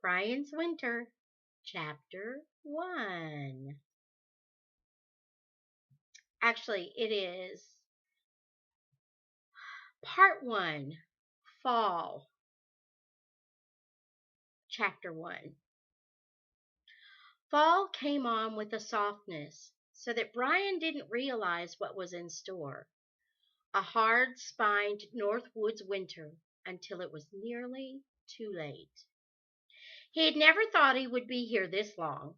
Brian's Winter, Chapter 1. Actually, it is Part 1, Fall, Chapter 1. Fall came on with a softness, so that Brian didn't realize what was in store. A hard-spined North Woods winter until it was nearly too late. He had never thought he would be here this long.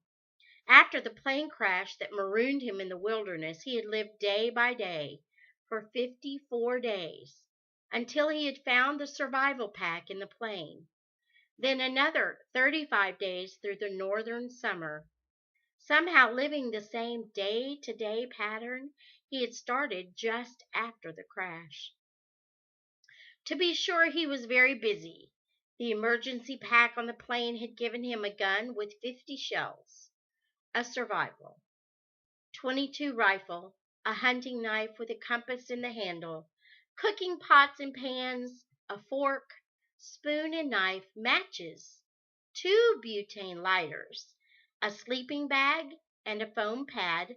After the plane crash that marooned him in the wilderness, he had lived day by day for 54 days until he had found the survival pack in the plane. Then another 35 days through the northern summer. Somehow living the same day-to-day pattern he had started just after the crash. To be sure, he was very busy. The emergency pack on the plane had given him a gun with 50 shells, a survival, .22 rifle, a hunting knife with a compass in the handle, cooking pots and pans, a fork, spoon and knife, matches, 2 butane lighters, a sleeping bag and a foam pad,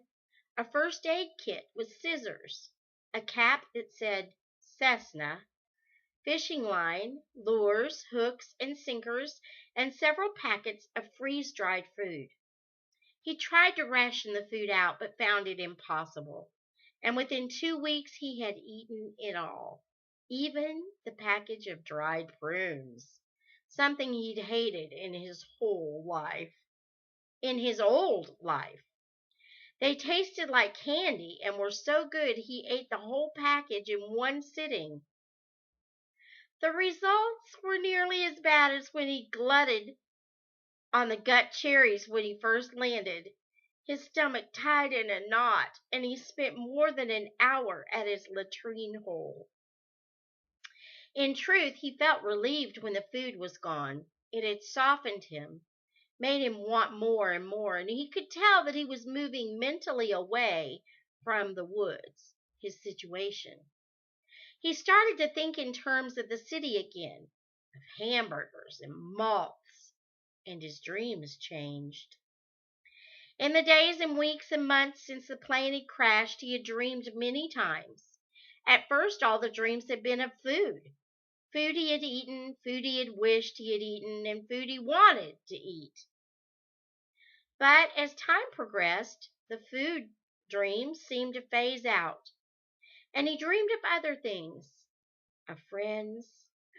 a first aid kit with scissors, a cap that said Cessna, fishing line, lures, hooks, and sinkers, and several packets of freeze-dried food. He tried to ration the food out, but found it impossible, and within 2 weeks he had eaten it all, even the package of dried prunes, something he'd hated in his whole life, in his old life. They tasted like candy and were so good he ate the whole package in one sitting. The results were nearly as bad as when he glutted on the gut cherries when he first landed. His stomach tied in a knot, and he spent more than an hour at his latrine hole. In truth, he felt relieved when the food was gone. It had softened him, made him want more and more, and he could tell that he was moving mentally away from the woods, his situation. He started to think in terms of the city again, of hamburgers and malts, and his dreams changed. In the days and weeks and months since the plane had crashed, he had dreamed many times. At first, all the dreams had been of food. Food he had eaten, food he had wished he had eaten, and food he wanted to eat. But as time progressed, the food dreams seemed to phase out, and he dreamed of other things, of friends,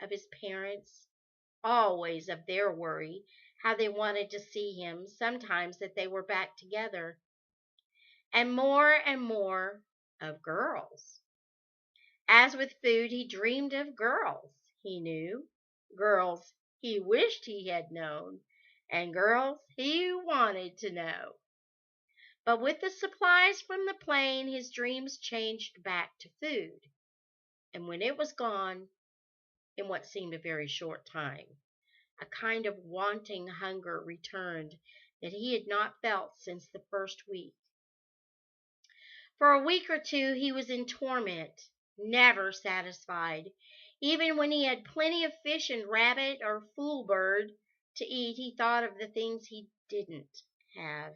of his parents, always of their worry, how they wanted to see him, sometimes that they were back together, and more of girls. As with food, he dreamed of girls he knew, girls he wished he had known, and girls he wanted to know. But with the supplies from the plane, his dreams changed back to food, and when it was gone, in what seemed a very short time, a kind of wanting hunger returned that he had not felt since the first week. For a week or two he was in torment, never satisfied. Even when he had plenty of fish and rabbit or fool bird to eat, he thought of the things he didn't have.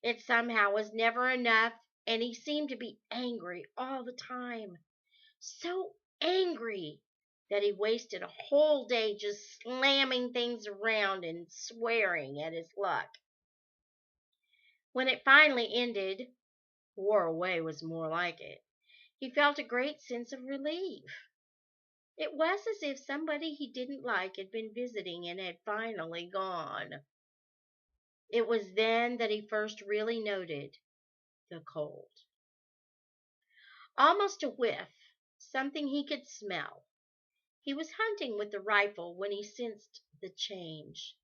It somehow was never enough, and he seemed to be angry all the time. So angry that he wasted a whole day just slamming things around and swearing at his luck. When it finally ended, wore away was more like it, he felt a great sense of relief. It was as if somebody he didn't like had been visiting and had finally gone. It was then that he first really noted the cold. Almost a whiff, something he could smell. He was hunting with the rifle when he sensed the change.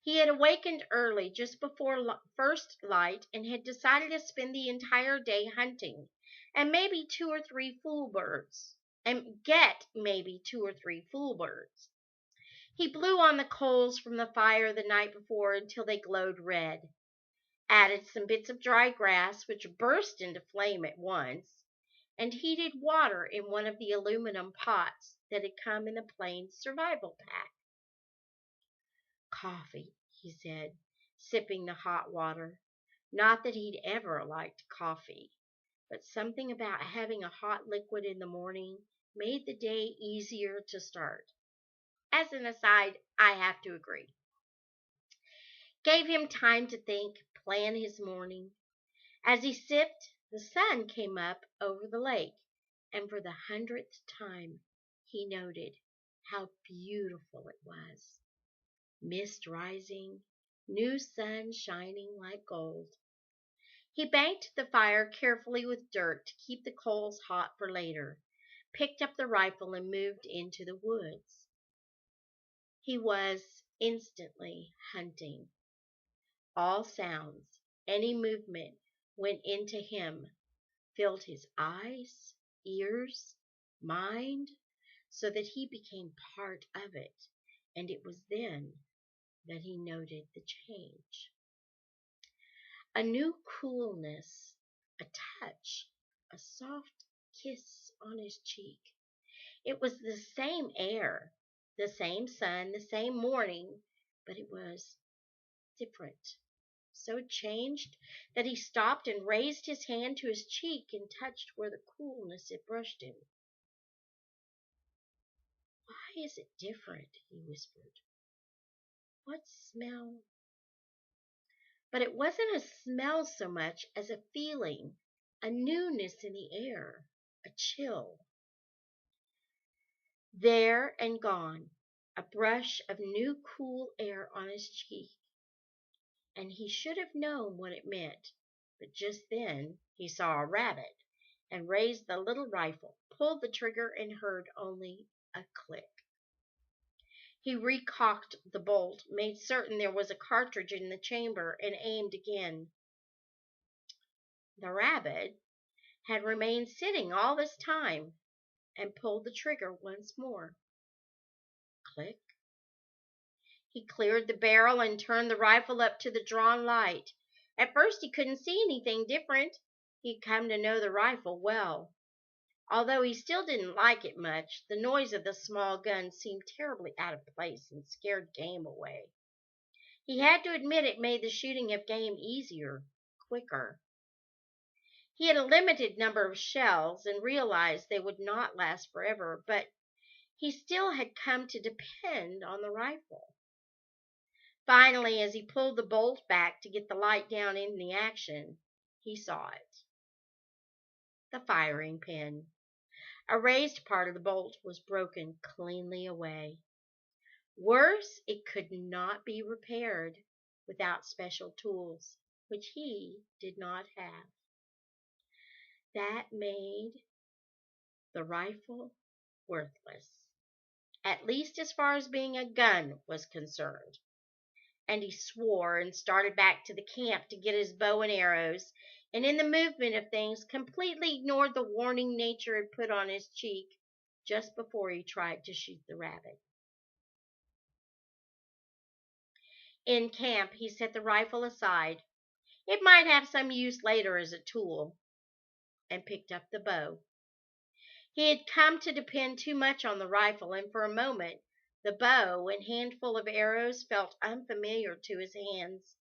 He had awakened early, just before first light, and had decided to spend the entire day hunting, and maybe 2 or 3 fool birds, and get maybe 2 or 3 fool birds. He blew on the coals from the fire the night before until they glowed red, added some bits of dry grass, which burst into flame at once, and heated water in one of the aluminum pots that had come in the plane's survival pack. Coffee, he said, sipping the hot water. Not that he'd ever liked coffee, but something about having a hot liquid in the morning made the day easier to start. As an aside, I have to agree. Gave him time to think, plan his morning. As he sipped, the sun came up over the lake, and for the 100th time he noted how beautiful it was. Mist rising, new sun shining like gold. He banked the fire carefully with dirt to keep the coals hot for later, picked up the rifle, and moved into the woods. He was instantly hunting. All sounds, any movement went into him, filled his eyes, ears, mind, so that he became part of it, and it was then that he noted the change. A new coolness, a touch, a soft kiss on his cheek. It was the same air, the same sun, the same morning, but it was different. So changed that he stopped and raised his hand to his cheek and touched where the coolness had brushed him. "Why is it different?" he whispered. "What smell?" But it wasn't a smell so much as a feeling, a newness in the air, a chill. There and gone, a brush of new cool air on his cheek, and he should have known what it meant, but just then he saw a rabbit and raised the little rifle, pulled the trigger, and heard only a click. He recocked the bolt, made certain there was a cartridge in the chamber, and aimed again. The rabbit had remained sitting all this time, and pulled the trigger once more. Click. He cleared the barrel and turned the rifle up to the drawn light. At first he couldn't see anything different. He'd come to know the rifle well. Although he still didn't like it much, the noise of the small gun seemed terribly out of place and scared game away. He had to admit it made the shooting of game easier, quicker. He had a limited number of shells and realized they would not last forever, but he still had come to depend on the rifle. Finally, as he pulled the bolt back to get the light down in the action, he saw it. The firing pin. A raised part of the bolt was broken cleanly away. Worse, it could not be repaired without special tools, which he did not have. That made the rifle worthless, at least as far as being a gun was concerned. And he swore and started back to the camp to get his bow and arrows, and in the movement of things completely ignored the warning nature had put on his cheek just before he tried to shoot the rabbit. In camp, he set the rifle aside. It might have some use later as a tool, and picked up the bow. He had come to depend too much on the rifle, and for a moment the bow and handful of arrows felt unfamiliar to his hands.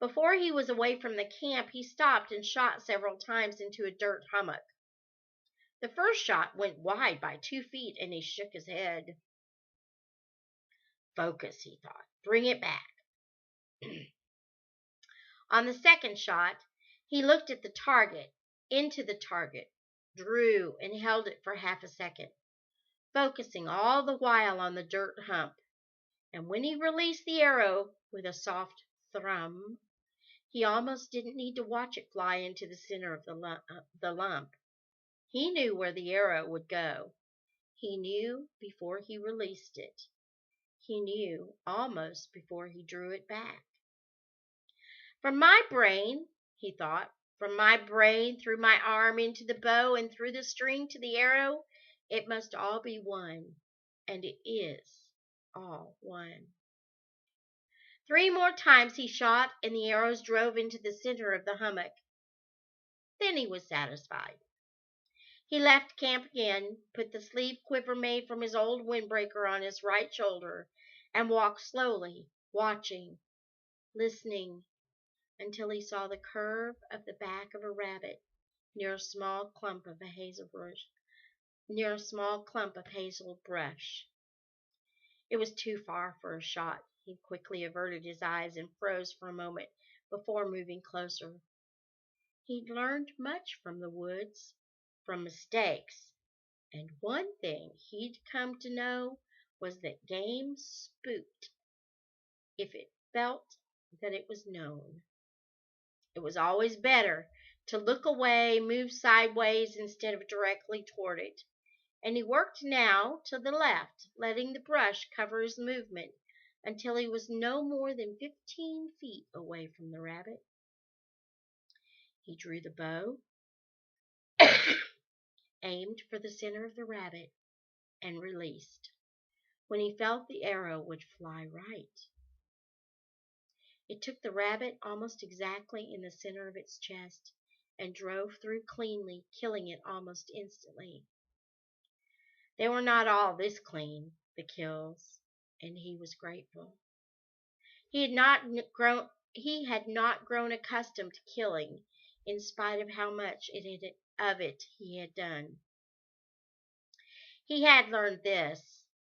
Before he was away from the camp, he stopped and shot several times into a dirt hummock. The first shot went wide by 2 feet, and he shook his head. Focus, he thought. Bring it back. On the second shot, he looked at the target, into the target, drew and held it for half a second, focusing all the while on the dirt hump. And when he released the arrow with a soft thrum, he almost didn't need to watch it fly into the center of the lump. He knew where the arrow would go. He knew before he released it. He knew almost before he drew it back. From my brain, he thought, from my brain through my arm into the bow and through the string to the arrow, it must all be one, and it is all one. 3 more times he shot, and the arrows drove into the center of the hummock. Then he was satisfied. He left camp again, put the sleeve quiver made from his old windbreaker on his right shoulder, and walked slowly, watching, listening, until he saw the curve of the back of a rabbit near a small clump of hazel brush. It was too far for a shot. He quickly averted his eyes and froze for a moment before moving closer. He'd learned much from the woods, from mistakes, and one thing he'd come to know was that game spooked if it felt that it was known. It was always better to look away, move sideways instead of directly toward it, and he worked now to the left, letting the brush cover his movement until he was no more than 15 feet away from the rabbit. He drew the bow, aimed for the center of the rabbit, and released. When he felt the arrow would fly right. It took the rabbit almost exactly in the center of its chest and drove through cleanly, killing it almost instantly. They were not all this clean, the kills, and he was grateful. He had not grown accustomed to killing, in spite of how much of it he had done. He had learned this: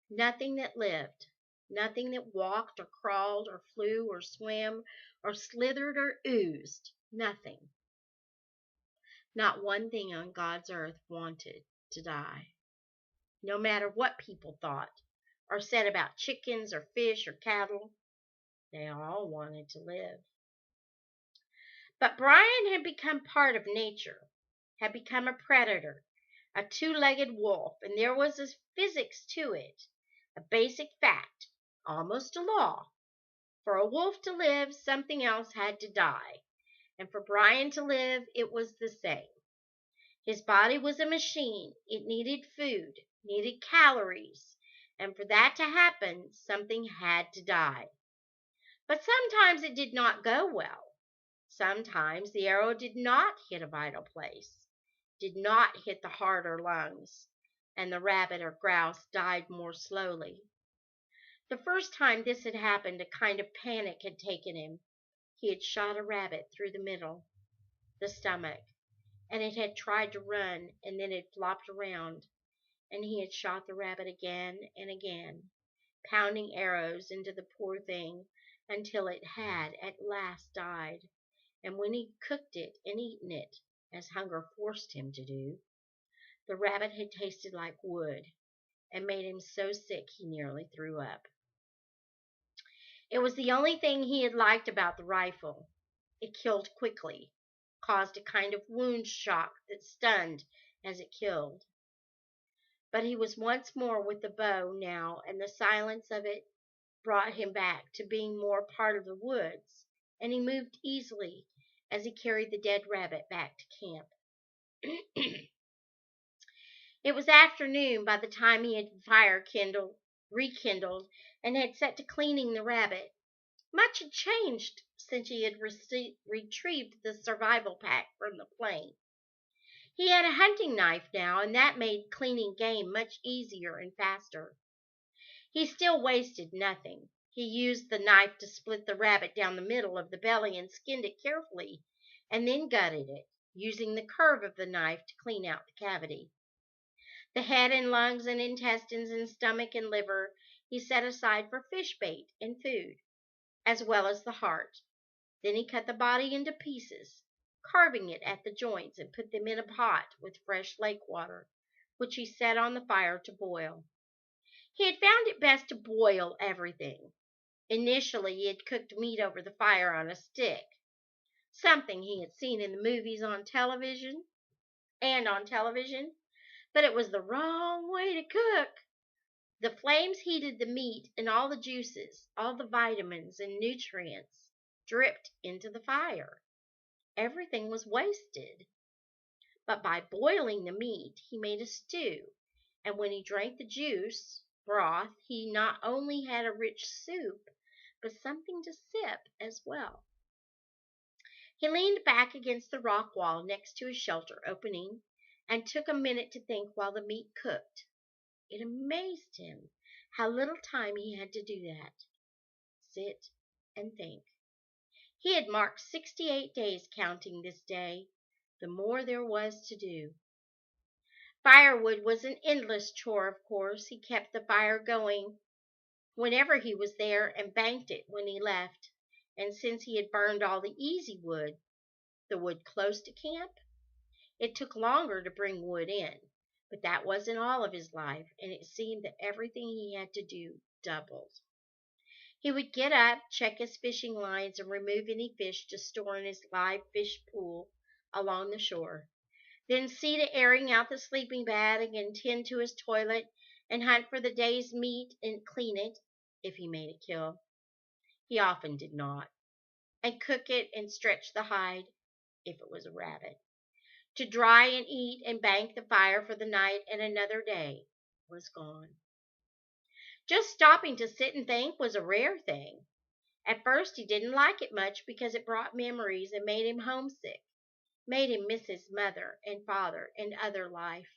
nothing that lived, nothing that walked or crawled or flew or swam or slithered or oozed, nothing, not one thing on God's earth wanted to die. No matter what people thought or said about chickens or fish or cattle, they all wanted to live. But Brian had become part of nature, had become a predator, a two-legged wolf, and there was a physics to it, a basic fact, almost a law. For a wolf to live, something else had to die, and for Brian to live, it was the same. His body was a machine. It needed food, needed calories, and for that to happen, something had to die. But sometimes it did not go well. Sometimes the arrow did not hit a vital place, did not hit the heart or lungs, and the rabbit or grouse died more slowly. The first time this had happened, a kind of panic had taken him. He had shot a rabbit through the middle, the stomach, and it had tried to run, and then it flopped around, and he had shot the rabbit again and again, pounding arrows into the poor thing until it had at last died. And when he cooked it and eaten it, as hunger forced him to do, the rabbit had tasted like wood and made him so sick he nearly threw up. It was the only thing he had liked about the rifle. It killed quickly, caused a kind of wound shock that stunned as it killed. But he was once more with the bow now, and the silence of it brought him back to being more part of the woods, and he moved easily as he carried the dead rabbit back to camp. It was afternoon by the time he had rekindled, and had set to cleaning the rabbit. Much had changed since he had retrieved the survival pack from the plane. He had a hunting knife now, and that made cleaning game much easier and faster. He still wasted nothing. He used the knife to split the rabbit down the middle of the belly and skinned it carefully, and then gutted it, using the curve of the knife to clean out the cavity. The head and lungs and intestines and stomach and liver he set aside for fish bait and food, as well as the heart. Then he cut the body into pieces, carving it at the joints, and put them in a pot with fresh lake water, which he set on the fire to boil. He had found it best to boil everything. Initially, he had cooked meat over the fire on a stick, something he had seen in the movies on television, but it was the wrong way to cook. The flames heated the meat, and all the juices, all the vitamins and nutrients dripped into the fire. Everything was wasted. But by boiling the meat, he made a stew, and when he drank the broth, he not only had a rich soup, but something to sip as well. He leaned back against the rock wall next to his shelter opening and took a minute to think while the meat cooked. It amazed him how little time he had to do that. sit and think. He had marked 68 days counting this day, the more there was to do. Firewood was an endless chore, of course. He kept the fire going whenever he was there and banked it when he left. And since he had burned all the easy wood, the wood close to camp, it took longer to bring wood in. But that wasn't all of his life, and it seemed that everything he had to do doubled. He would get up, check his fishing lines, and remove any fish to store in his live fish pool along the shore. Then see to airing out the sleeping bag and tend to his toilet and hunt for the day's meat and clean it, if he made a kill. He often did not. And cook it and stretch the hide, if it was a rabbit. To dry and eat and bank the fire for the night and another day was gone. Just stopping to sit and think was a rare thing. At first he didn't like it much because it brought memories and made him homesick, made him miss his mother and father and other life.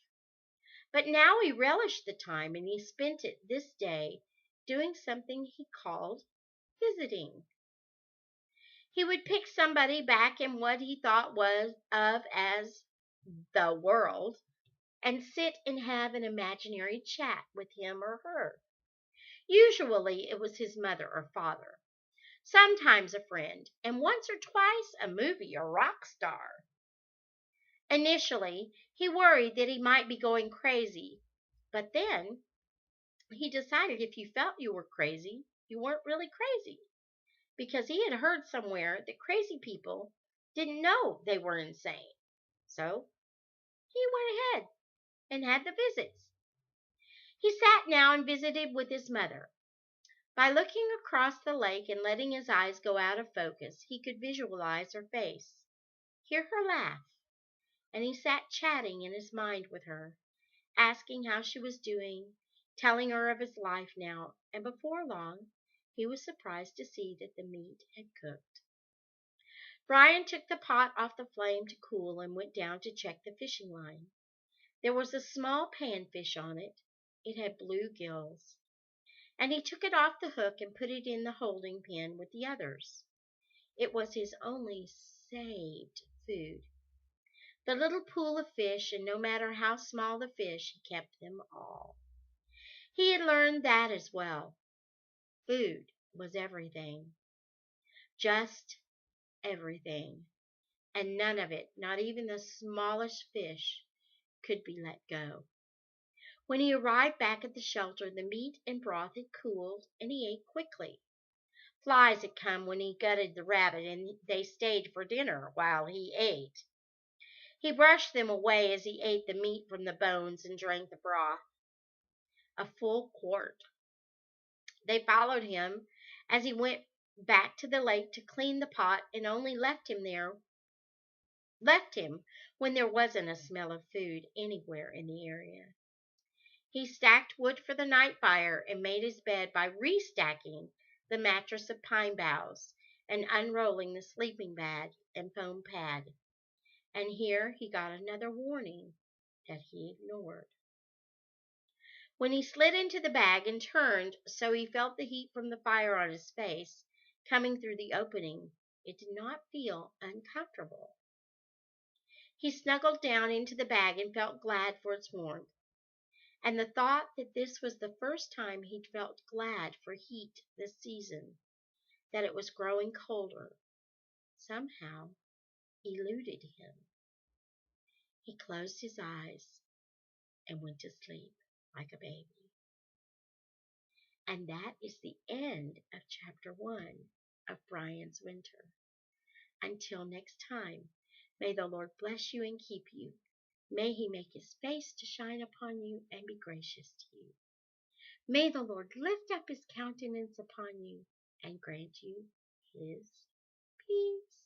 But now he relished the time, and he spent it this day doing something he called visiting. He would pick somebody back in what he thought was of as the world and sit and have an imaginary chat with him or her. Usually it was his mother or father, sometimes a friend, and once or twice a movie or rock star. Initially, he worried that he might be going crazy, but then he decided if you felt you were crazy, you weren't really crazy, because he had heard somewhere that crazy people didn't know they were insane. So he went ahead and had the visits. He sat now and visited with his mother. By looking across the lake and letting his eyes go out of focus, he could visualize her face, hear her laugh, and he sat chatting in his mind with her, asking how she was doing, telling her of his life now, and before long he was surprised to see that the meat had cooked. Brian took the pot off the flame to cool and went down to check the fishing line. There was a small panfish on it. It had blue gills, and he took it off the hook and put it in the holding pen with the others. It was his only saved food. The little pool of fish, and no matter how small the fish, he kept them all. He had learned that as well. Food was everything. Just everything. And none of it, not even the smallest fish, could be let go. When he arrived back at the shelter, the meat and broth had cooled, and he ate quickly. Flies had come when he gutted the rabbit, and they stayed for dinner while he ate. He brushed them away as he ate the meat from the bones and drank the broth, a full quart. They followed him as he went back to the lake to clean the pot, and only left him when there wasn't a smell of food anywhere in the area. He stacked wood for the night fire and made his bed by restacking the mattress of pine boughs and unrolling the sleeping bag and foam pad. And here he got another warning that he ignored. When he slid into the bag and turned so he felt the heat from the fire on his face coming through the opening, it did not feel uncomfortable. He snuggled down into the bag and felt glad for its warmth. And the thought that this was the first time he'd felt glad for heat this season, that it was growing colder, somehow eluded him. He closed his eyes and went to sleep like a baby. And that is the end of chapter 1 of Brian's Winter. Until next time, may the Lord bless you and keep you. May he make his face to shine upon you and be gracious to you. May the Lord lift up his countenance upon you and grant you his peace.